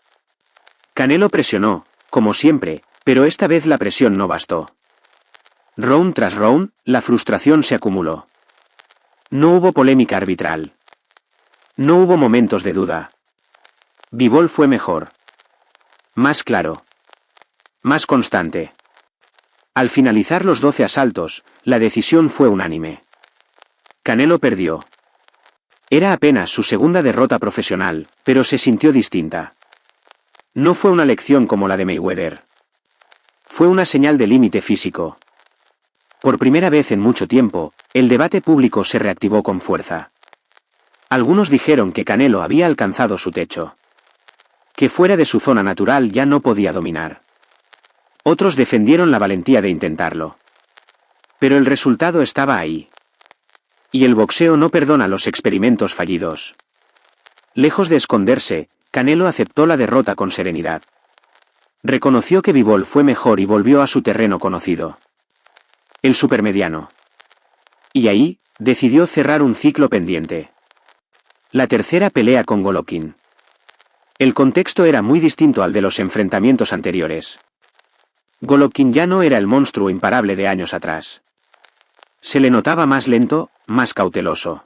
Canelo presionó, como siempre, pero esta vez la presión no bastó. Round tras round, la frustración se acumuló. No hubo polémica arbitral. No hubo momentos de duda. Bivol fue mejor. Más claro. Más constante. Al finalizar los 12 asaltos, la decisión fue unánime. Canelo perdió. Era apenas su segunda derrota profesional, pero se sintió distinta. No fue una lección como la de Mayweather. Fue una señal de límite físico. Por primera vez en mucho tiempo, el debate público se reactivó con fuerza. Algunos dijeron que Canelo había alcanzado su techo. Que fuera de su zona natural ya no podía dominar. Otros defendieron la valentía de intentarlo. Pero el resultado estaba ahí. Y el boxeo no perdona los experimentos fallidos. Lejos de esconderse, Canelo aceptó la derrota con serenidad. Reconoció que Bivol fue mejor y volvió a su terreno conocido. El supermediano. Y ahí, decidió cerrar un ciclo pendiente. La tercera pelea con Golovkin. El contexto era muy distinto al de los enfrentamientos anteriores. Golovkin ya no era el monstruo imparable de años atrás. Se le notaba más lento, más cauteloso.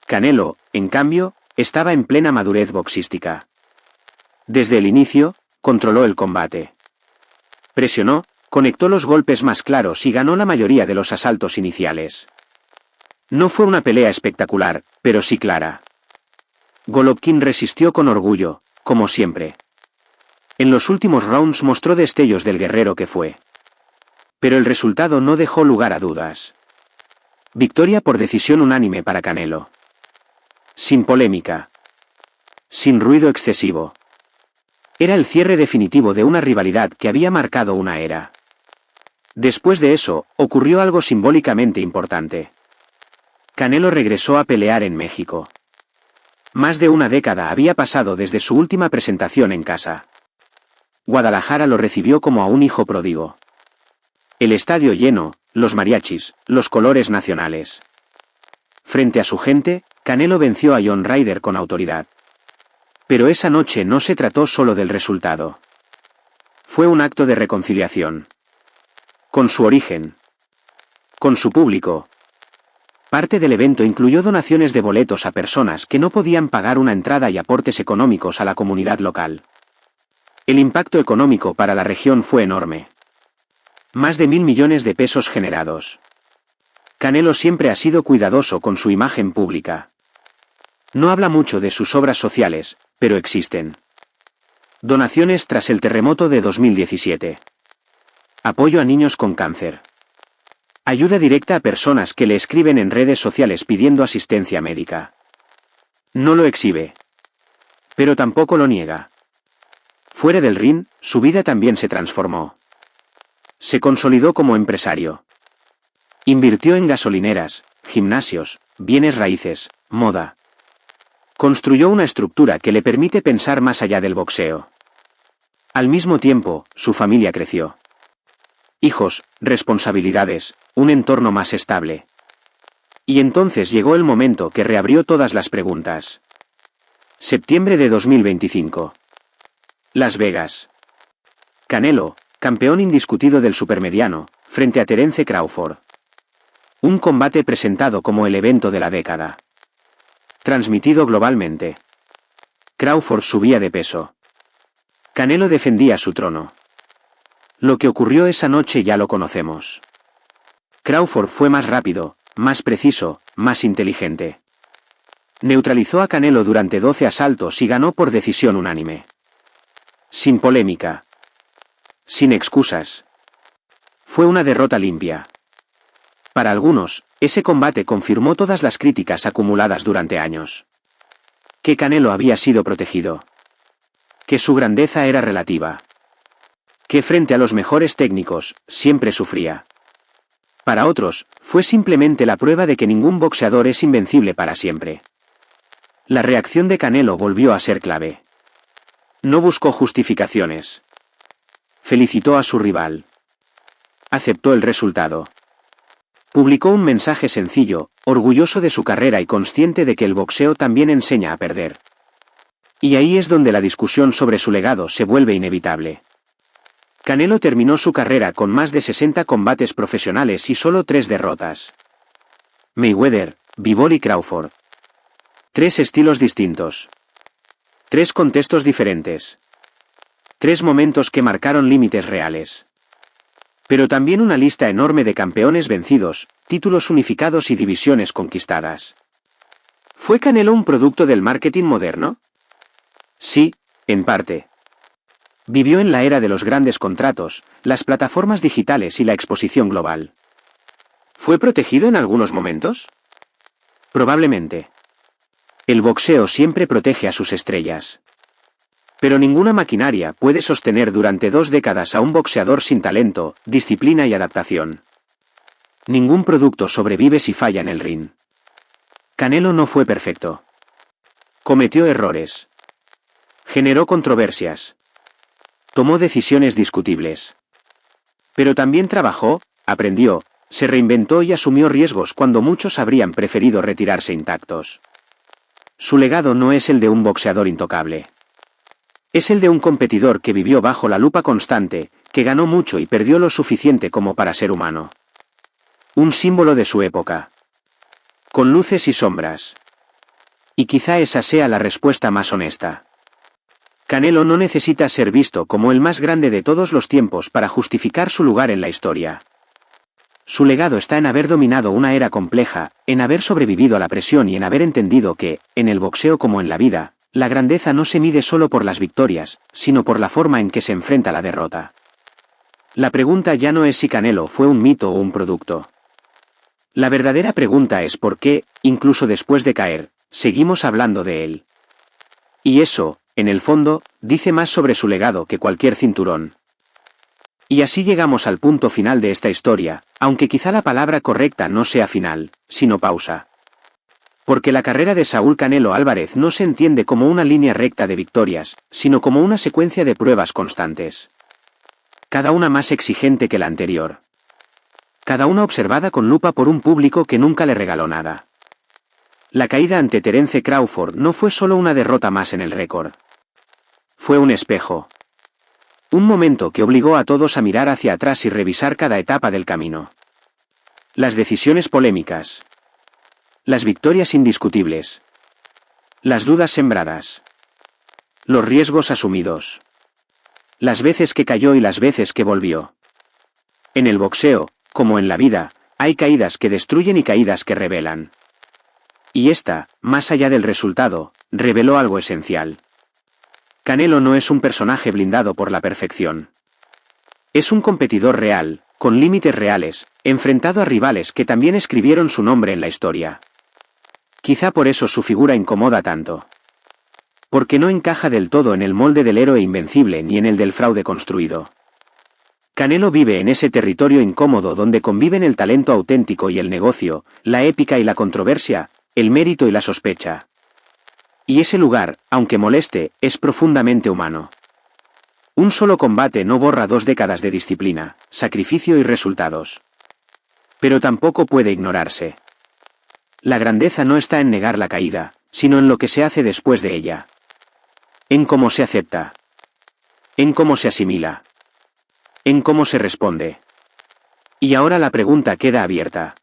Canelo, en cambio, estaba en plena madurez boxística. Desde el inicio, controló el combate. Presionó, conectó los golpes más claros y ganó la mayoría de los asaltos iniciales. No fue una pelea espectacular, pero sí clara. Golovkin resistió con orgullo, como siempre. En los últimos rounds mostró destellos del guerrero que fue. Pero el resultado no dejó lugar a dudas. Victoria por decisión unánime para Canelo. Sin polémica. Sin ruido excesivo. Era el cierre definitivo de una rivalidad que había marcado una era. Después de eso, ocurrió algo simbólicamente importante. Canelo regresó a pelear en México. Más de una década había pasado desde su última presentación en casa. Guadalajara lo recibió como a un hijo pródigo. El estadio lleno, los mariachis, los colores nacionales. Frente a su gente, Canelo venció a John Ryder con autoridad. Pero esa noche no se trató solo del resultado. Fue un acto de reconciliación. Con su origen. Con su público. Parte del evento incluyó donaciones de boletos a personas que no podían pagar una entrada y aportes económicos a la comunidad local. El impacto económico para la región fue enorme. Más de 1.000 millones de pesos generados. Canelo siempre ha sido cuidadoso con su imagen pública. No habla mucho de sus obras sociales, pero existen. Donaciones tras el terremoto de 2017. Apoyo a niños con cáncer. Ayuda directa a personas que le escriben en redes sociales pidiendo asistencia médica. No lo exhibe. Pero tampoco lo niega. Fuera del ring, su vida también se transformó. Se consolidó como empresario. Invirtió en gasolineras, gimnasios, bienes raíces, moda. Construyó una estructura que le permite pensar más allá del boxeo. Al mismo tiempo, su familia creció. Hijos, responsabilidades, un entorno más estable. Y entonces llegó el momento que reabrió todas las preguntas. Septiembre de 2025. Las Vegas. Canelo, campeón indiscutido del supermediano, frente a Terence Crawford. Un combate presentado como el evento de la década. Transmitido globalmente. Crawford subía de peso. Canelo defendía su trono. Lo que ocurrió esa noche ya lo conocemos. Crawford fue más rápido, más preciso, más inteligente. Neutralizó a Canelo durante 12 asaltos y ganó por decisión unánime. Sin polémica. Sin excusas. Fue una derrota limpia. Para algunos, ese combate confirmó todas las críticas acumuladas durante años. Que Canelo había sido protegido. Que su grandeza era relativa. Que frente a los mejores técnicos, siempre sufría. Para otros, fue simplemente la prueba de que ningún boxeador es invencible para siempre. La reacción de Canelo volvió a ser clave. No buscó justificaciones. Felicitó a su rival. Aceptó el resultado. Publicó un mensaje sencillo, orgulloso de su carrera y consciente de que el boxeo también enseña a perder. Y ahí es donde la discusión sobre su legado se vuelve inevitable. Canelo terminó su carrera con más de 60 combates profesionales y solo 3 derrotas. Mayweather, Bivol y Crawford. 3 estilos distintos. 3 contextos diferentes. 3 momentos que marcaron límites reales. Pero también una lista enorme de campeones vencidos, títulos unificados y divisiones conquistadas. ¿Fue Canelo un producto del marketing moderno? Sí, en parte. Vivió en la era de los grandes contratos, las plataformas digitales y la exposición global. ¿Fue protegido en algunos momentos? Probablemente. El boxeo siempre protege a sus estrellas. Pero ninguna maquinaria puede sostener durante 2 décadas a un boxeador sin talento, disciplina y adaptación. Ningún producto sobrevive si falla en el ring. Canelo no fue perfecto. Cometió errores. Generó controversias. Tomó decisiones discutibles. Pero también trabajó, aprendió, se reinventó y asumió riesgos cuando muchos habrían preferido retirarse intactos. Su legado no es el de un boxeador intocable. Es el de un competidor que vivió bajo la lupa constante, que ganó mucho y perdió lo suficiente como para ser humano. Un símbolo de su época. Con luces y sombras. Y quizá esa sea la respuesta más honesta. Canelo no necesita ser visto como el más grande de todos los tiempos para justificar su lugar en la historia. Su legado está en haber dominado una era compleja, en haber sobrevivido a la presión y en haber entendido que, en el boxeo como en la vida, la grandeza no se mide solo por las victorias, sino por la forma en que se enfrenta la derrota. La pregunta ya no es si Canelo fue un mito o un producto. La verdadera pregunta es por qué, incluso después de caer, seguimos hablando de él. Y eso, en el fondo, dice más sobre su legado que cualquier cinturón. Y así llegamos al punto final de esta historia, aunque quizá la palabra correcta no sea final, sino pausa. Porque la carrera de Saúl Canelo Álvarez no se entiende como una línea recta de victorias, sino como una secuencia de pruebas constantes. Cada una más exigente que la anterior. Cada una observada con lupa por un público que nunca le regaló nada. La caída ante Terence Crawford no fue solo una derrota más en el récord. Fue un espejo. Un momento que obligó a todos a mirar hacia atrás y revisar cada etapa del camino. Las decisiones polémicas. Las victorias indiscutibles. Las dudas sembradas. Los riesgos asumidos. Las veces que cayó y las veces que volvió. En el boxeo, como en la vida, hay caídas que destruyen y caídas que revelan. Y esta, más allá del resultado, reveló algo esencial. Canelo no es un personaje blindado por la perfección. Es un competidor real, con límites reales, enfrentado a rivales que también escribieron su nombre en la historia. Quizá por eso su figura incomoda tanto. Porque no encaja del todo en el molde del héroe invencible ni en el del fraude construido. Canelo vive en ese territorio incómodo donde conviven el talento auténtico y el negocio, la épica y la controversia, el mérito y la sospecha. Y ese lugar, aunque moleste, es profundamente humano. Un solo combate no borra 2 décadas de disciplina, sacrificio y resultados. Pero tampoco puede ignorarse. La grandeza no está en negar la caída, sino en lo que se hace después de ella. En cómo se acepta. En cómo se asimila. En cómo se responde. Y ahora la pregunta queda abierta.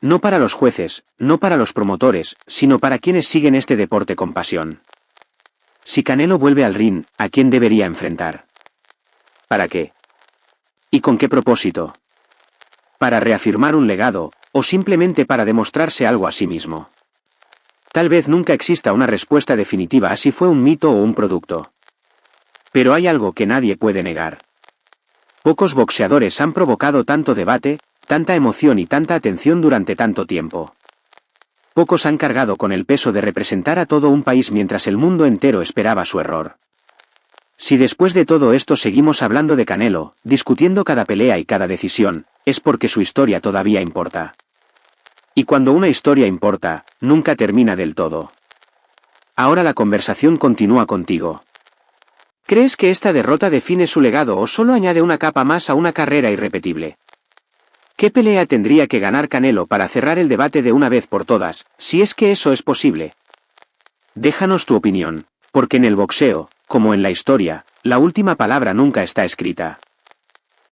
No para los jueces, no para los promotores, sino para quienes siguen este deporte con pasión. Si Canelo vuelve al ring, ¿a quién debería enfrentar? ¿Para qué? ¿Y con qué propósito? ¿Para reafirmar un legado, o simplemente para demostrarse algo a sí mismo? Tal vez nunca exista una respuesta definitiva a si fue un mito o un producto. Pero hay algo que nadie puede negar. Pocos boxeadores han provocado tanto debate, tanta emoción y tanta atención durante tanto tiempo. Pocos han cargado con el peso de representar a todo un país mientras el mundo entero esperaba su error. Si después de todo esto seguimos hablando de Canelo, discutiendo cada pelea y cada decisión, es porque su historia todavía importa. Y cuando una historia importa, nunca termina del todo. Ahora la conversación continúa contigo. ¿Crees que esta derrota define su legado o solo añade una capa más a una carrera irrepetible? ¿Qué pelea tendría que ganar Canelo para cerrar el debate de una vez por todas, si es que eso es posible? Déjanos tu opinión, porque en el boxeo, como en la historia, la última palabra nunca está escrita.